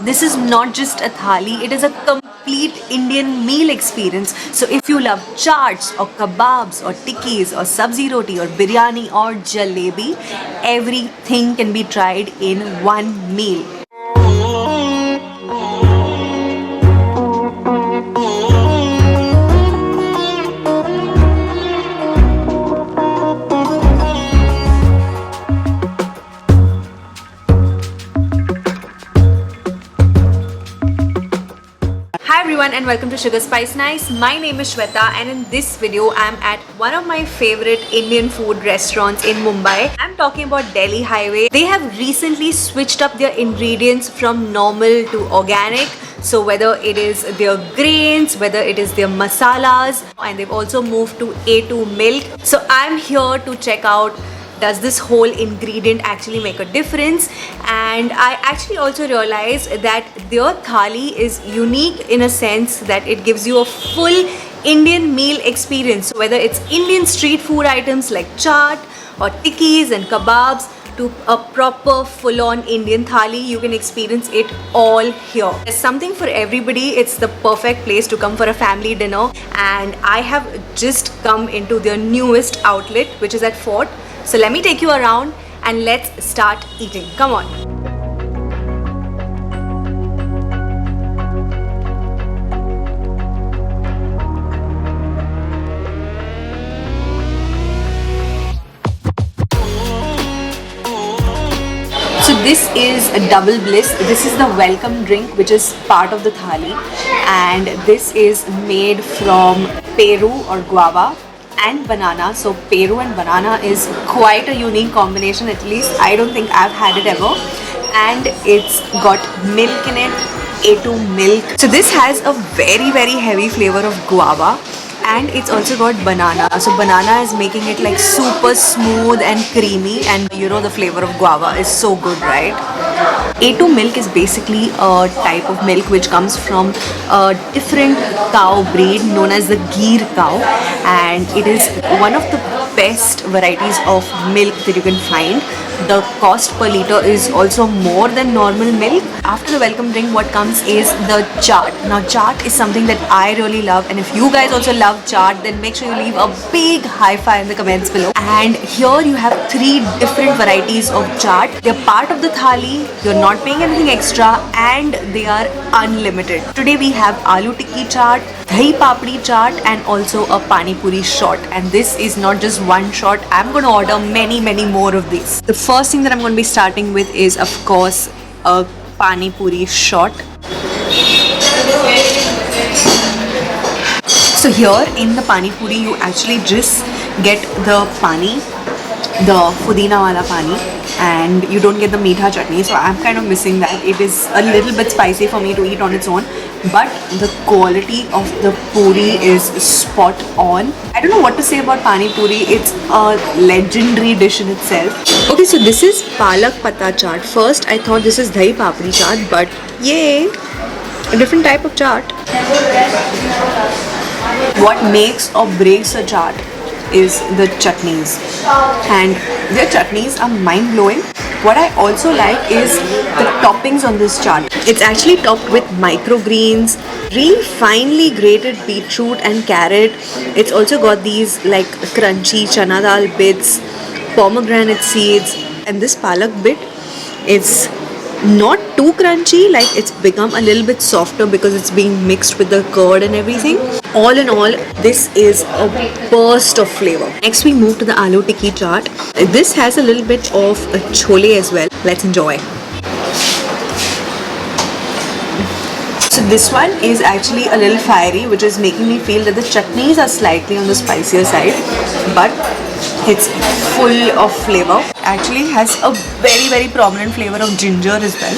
This is not just a thali, it is a complete Indian meal experience. So if you love chaats or kebabs or tikkis or sabzi roti or biryani or jalebi, everything can be tried in one meal. Hi everyone and welcome to SugarSpiceNice. My name is Shweta and in this video I'm at one of my favorite Indian food restaurants in Mumbai. I'm talking about Delhi Highway. They have recently switched up their ingredients from normal to organic. So whether it is their grains, whether it is their masalas, and they've also moved to A2 milk. So I'm here to check out, does this whole ingredient actually make a difference? And I actually also realized that their thali is unique in a sense that it gives you a full Indian meal experience. So whether it's Indian street food items like chaat or tikkis and kebabs to a proper full-on Indian thali, you can experience it all here. There's something for everybody. It's the perfect place to come for a family dinner, and I have just come into their newest outlet, which is at Fort. So let me take you around and let's start eating. Come on. So this is a double bliss. This is the welcome drink which is part of the thali, and this is made from Peru or guava and banana. So Peru and banana is quite a unique combination, at least I don't think I've had it ever. And it's got milk in it, A2 milk. So this has a very heavy flavor of guava, and it's also got banana. So banana is making it like super smooth and creamy, and you know the flavor of guava is so good, right? A2 milk is basically a type of milk which comes from a different cow breed known as the Gir cow, and it is one of the best varieties of milk that you can find. The cost per liter is also more than normal milk. After the welcome drink, what comes is the chaat. Now chaat is something that I really love, and if you guys also love chaat, then make sure you leave a big high five in the comments below. And here you have 3 different varieties of chaat. They're part of the thali, you're not paying anything extra, and they are unlimited. Today we have aloo tikki chaat, dahi papdi chaat, and also a pani puri shot. And this is not just one shot, I'm going to order many more of these. The first thing that I'm going to be starting with is, of course, a pani puri shot. So here in the pani puri, you actually just get the pani, the pudina wala pani, and you don't get the meetha chutney. So I'm kind of missing that. It is a little bit spicy for me to eat on its own, but the quality of the puri is spot on. I don't know what to say about pani puri. It's a legendary dish in itself. Okay, so this is palak pata chaat. First I thought this is dahi papdi chaat, but yay, a different type of chaat. What makes or breaks a chaat is the chutneys, and their chutneys are mind-blowing. What I also like is the toppings on this chaat. It's actually topped with microgreens, really finely grated beetroot and carrot. It's also got these like crunchy chana dal bits, pomegranate seeds, and this palak bit, it's not too crunchy, like it's become a little bit softer because it's being mixed with the curd and everything. All in all, this is a burst of flavor. Next we move to the aloo tikki chaat. This has a little bit of chole as well. Let's enjoy. So this one is actually a little fiery, which is making me feel that the chutneys are slightly on the spicier side, but it's full of flavor. Actually has a very prominent flavor of ginger as well.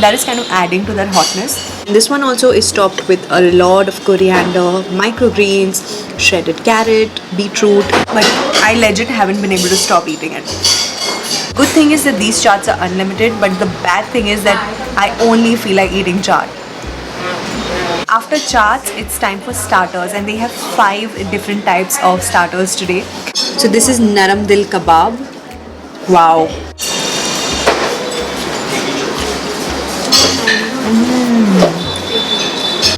That is kind of adding to that hotness. This one also is topped with a lot of coriander, microgreens, shredded carrot, beetroot, but I legit haven't been able to stop eating it. Good thing is that these chaats are unlimited, but the bad thing is that I only feel like eating chaat. After chaats, it's time for starters, and they have 5 different types of starters today. So this is naram dil kebab. Wow.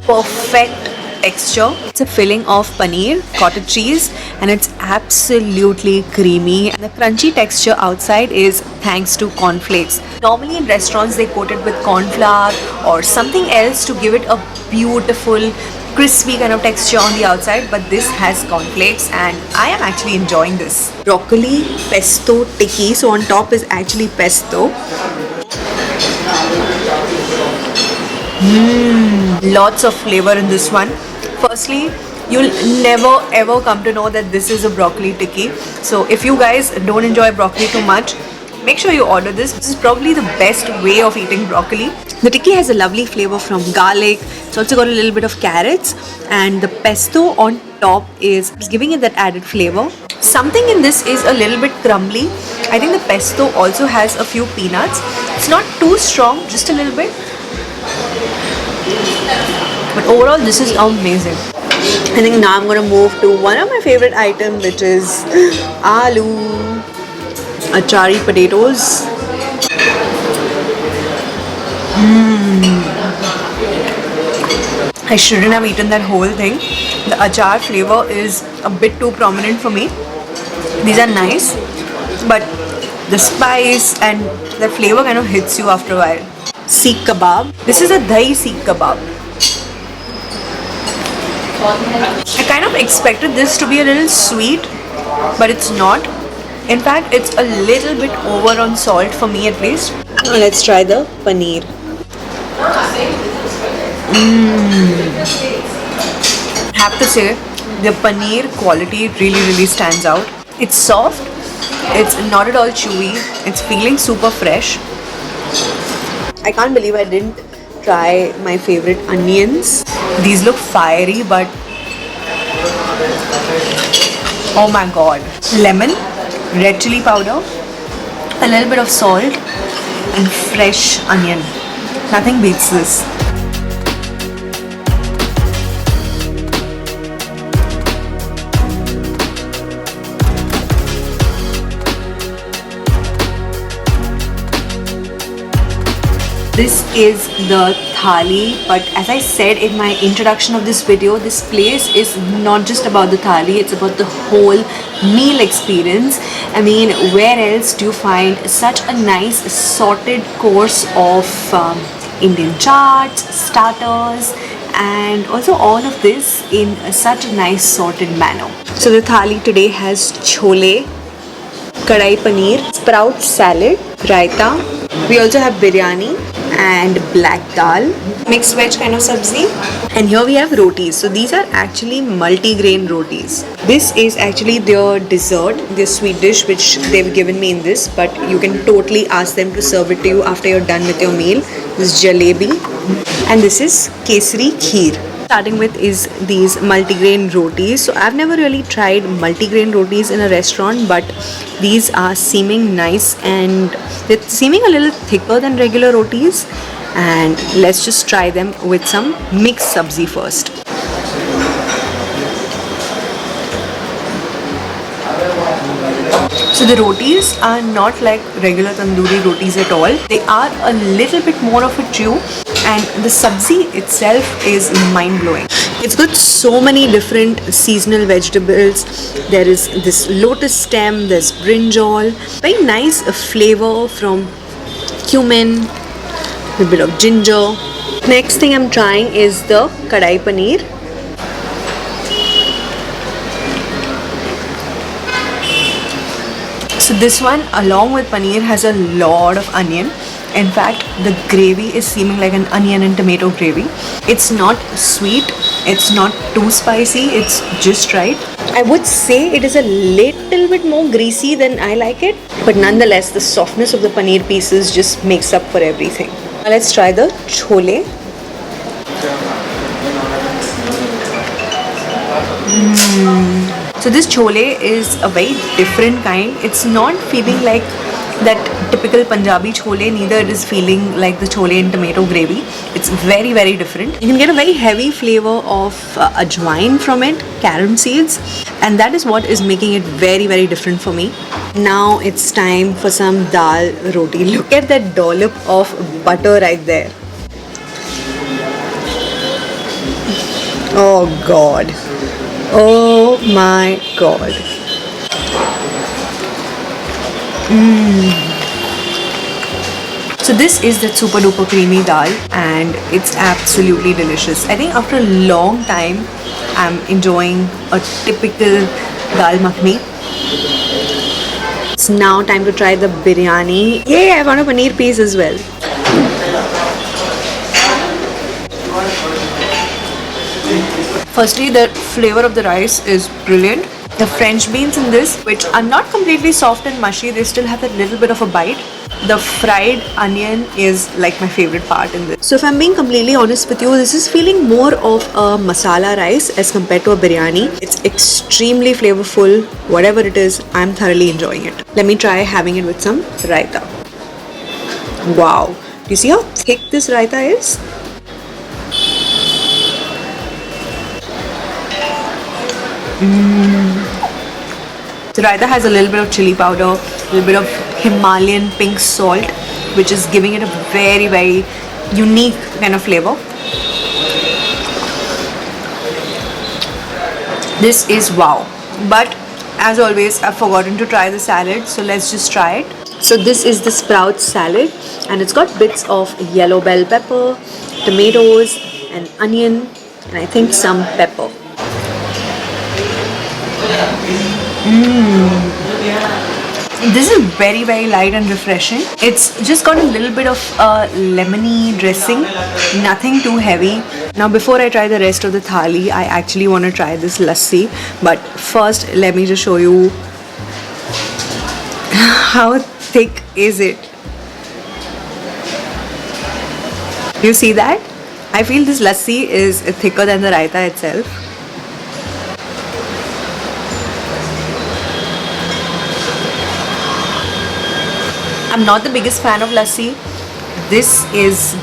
Perfect texture. It's a filling of paneer, cottage cheese, and it's absolutely creamy. And the crunchy texture outside is thanks to cornflakes. Normally in restaurants they coat it with corn flour or something else to give it a beautiful crispy kind of texture on the outside, but this has cornflakes and I am actually enjoying this. Broccoli pesto tikki, so on top is actually pesto. Lots of flavor in this one. Firstly, you'll never ever come to know that this is a broccoli tikki. So if you guys don't enjoy broccoli too much, make sure you order this. This is probably the best way of eating broccoli. The tikki has a lovely flavor from garlic. It's also got a little bit of carrots, and the pesto on top is giving it that added flavor. Something in this is a little bit crumbly. I think the pesto also has a few peanuts. It's not too strong, just a little bit. But overall, this is amazing. I think now I'm going to move to one of my favorite items, which is aloo achari potatoes. I shouldn't have eaten that whole thing. The achar flavor is a bit too prominent for me. These are nice, but the spice and the flavor kind of hits you after a while. Seekh kebab. This is a dahi seekh kebab. I kind of expected this to be a little sweet, but it's not. In fact, it's a little bit over on salt for me at least. Now let's try the paneer. I have to say, the paneer quality really stands out. It's soft, it's not at all chewy, it's feeling super fresh. I can't believe I didn't try my favorite onions. These look fiery, but oh my god. Lemon, red chili powder, a little bit of salt, and fresh onion. Nothing beats this. This is the thali, but as I said in my introduction of this video, this place is not just about the thali, it's about the whole meal experience. I mean, where else do you find such a nice assorted course of Indian chaats, starters, and also all of this in such a nice sorted manner. So the thali today has chole, kadai paneer, sprout salad, raita. We also have biryani and black dal, mixed veg kind of sabzi, and here we have rotis. So these are actually multi-grain rotis. This is actually their dessert, their sweet dish which they've given me in this, but you can totally ask them to serve it to you after you're done with your meal. This is jalebi, and this is kesari kheer. Starting with is these multigrain rotis. So I've never really tried multigrain rotis in a restaurant, but these are seeming nice and they're seeming a little thicker than regular rotis. And let's just try them with some mixed sabzi first. So the rotis are not like regular tandoori rotis at all. They are a little bit more of a chew, and the sabzi itself is mind-blowing. It's got so many different seasonal vegetables. There is this lotus stem, there's brinjal, very nice flavor from cumin, a bit of ginger. Next thing I'm trying is the kadai paneer. So this one along with paneer has a lot of onion. In fact, the gravy is seeming like an onion and tomato gravy. It's not sweet, it's not too spicy, it's just right. I would say it is a little bit more greasy than I like it, but nonetheless the softness of the paneer pieces just makes up for everything. Now let's try the chole. So this chole is a very different kind. It's not feeling like that typical Punjabi chole, neither it is feeling like the chole in tomato gravy. It's very different. You can get a very heavy flavor of ajwain from it, carom seeds, and that is what is making it very different for me. Now it's time for some dal roti. Look at that dollop of butter right there. Oh God. Oh my God. So this is the super duper creamy dal and it's absolutely delicious. I think after a long time I'm enjoying a typical dal makhani. It's now time to try the biryani. Yay, I want a paneer piece as well. Firstly, the flavor of the rice is brilliant. The French beans in this, which are not completely soft and mushy, they still have a little bit of a bite. The fried onion is like my favorite part in this. So if I'm being completely honest with you, this is feeling more of a masala rice as compared to a biryani. It's extremely flavorful. Whatever it is, I'm thoroughly enjoying it. Let me try having it with some raita. Wow. Do you see how thick this raita is? The raita has a little bit of chili powder, a little bit of Himalayan pink salt, which is giving it a very, very unique kind of flavor. This is wow. But as always, I've forgotten to try the salad, so let's just try it. So this is the sprout salad and it's got bits of yellow bell pepper, tomatoes, and onion, and I think some pepper. This is very, very light and refreshing. It's just got a little bit of lemony dressing, nothing too heavy. Now before I try the rest of the thali, I actually want to try this lassi. But first, let me just show you how thick is it. You see that? I feel this lassi is thicker than the raita itself. I'm not the biggest fan of lassi. This is,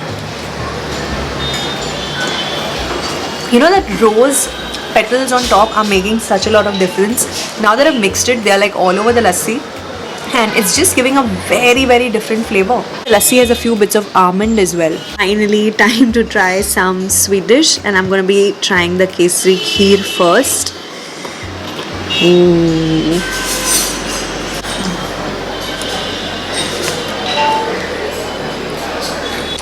you know, that rose petals on top are making such a lot of difference. Now that I've mixed it, they're like all over the lassi and it's just giving a very, very different flavor. Lassi has a few bits of almond as well. Finally, time to try some sweet dish and I'm going to be trying the kesari kheer first.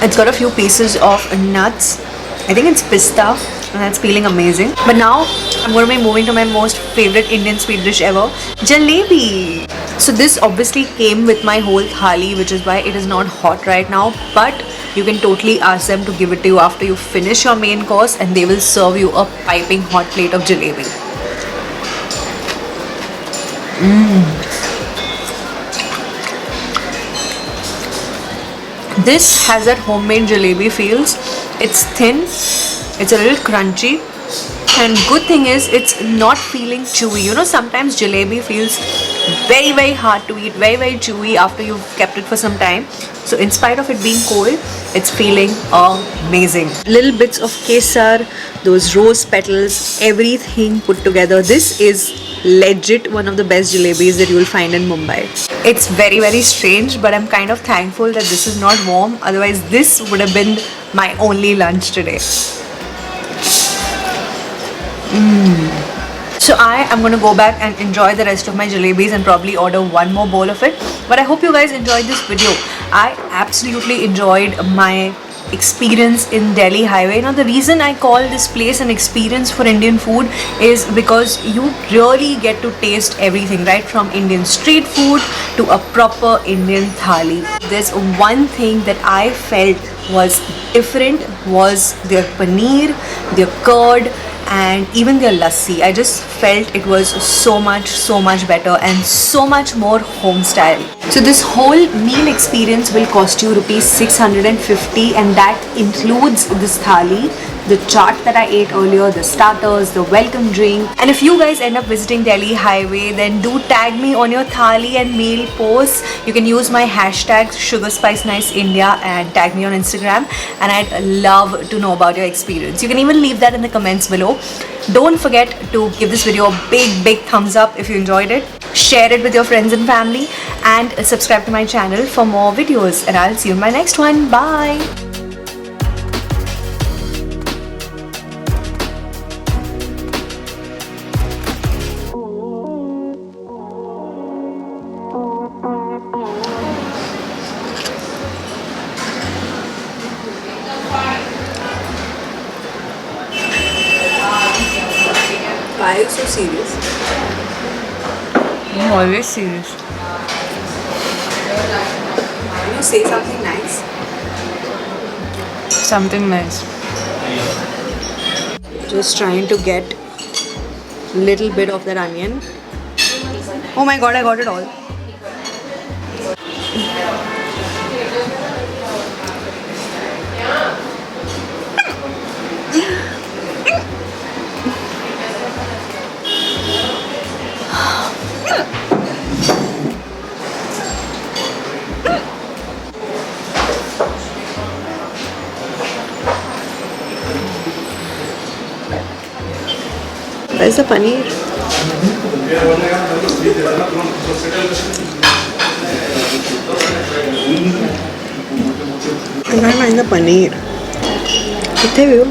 It's got a few pieces of nuts. I think it's pista and it's feeling amazing. But now I'm going to be moving to my most favorite Indian sweet dish ever, jalebi. So this obviously came with my whole thali, which is why it is not hot right now. But you can totally ask them to give it to you after you finish your main course and they will serve you a piping hot plate of jalebi. This has that homemade jalebi feels. It's thin, it's a little crunchy, and good thing is it's not feeling chewy. You know, sometimes jalebi feels very, very hard to eat, very, very chewy after you've kept it for some time. So in spite of it being cold, it's feeling amazing. Little bits of kesar, those rose petals, everything put together. This is legit one of the best jalebis that you will find in Mumbai. It's very, very strange, but I'm kind of thankful that this is not warm. Otherwise, this would have been my only lunch today. So I am going to go back and enjoy the rest of my jalebis and probably order one more bowl of it. But I hope you guys enjoyed this video. I absolutely enjoyed my experience in Delhi Highway. Now the reason I call this place an experience for Indian food is because you really get to taste everything, right from Indian street food to a proper Indian thali. There's one thing that I felt was different was their paneer, their curd, and even their lassi. I just felt it was so much better and so much more home style. So this whole meal experience will cost you rupees 650 and that includes this thali, the chaat that I ate earlier, the starters, the welcome drink. And if you guys end up visiting Delhi Highway, then do tag me on your thali and meal posts. You can use my hashtag SugarSpiceNice India and tag me on Instagram, and I'd love to know about your experience. You can even leave that in the comments below. Don't forget to give this video a big thumbs up if you enjoyed it. Share it with your friends and family and subscribe to my channel for more videos, and I'll see you in my next one. Bye. Why are you so serious? I'm always serious. Can you say something nice? Something nice. Just trying to get little bit of that onion. Oh my god, I got it all. Where's the paneer? I can't find the paneer. किथे भी हो?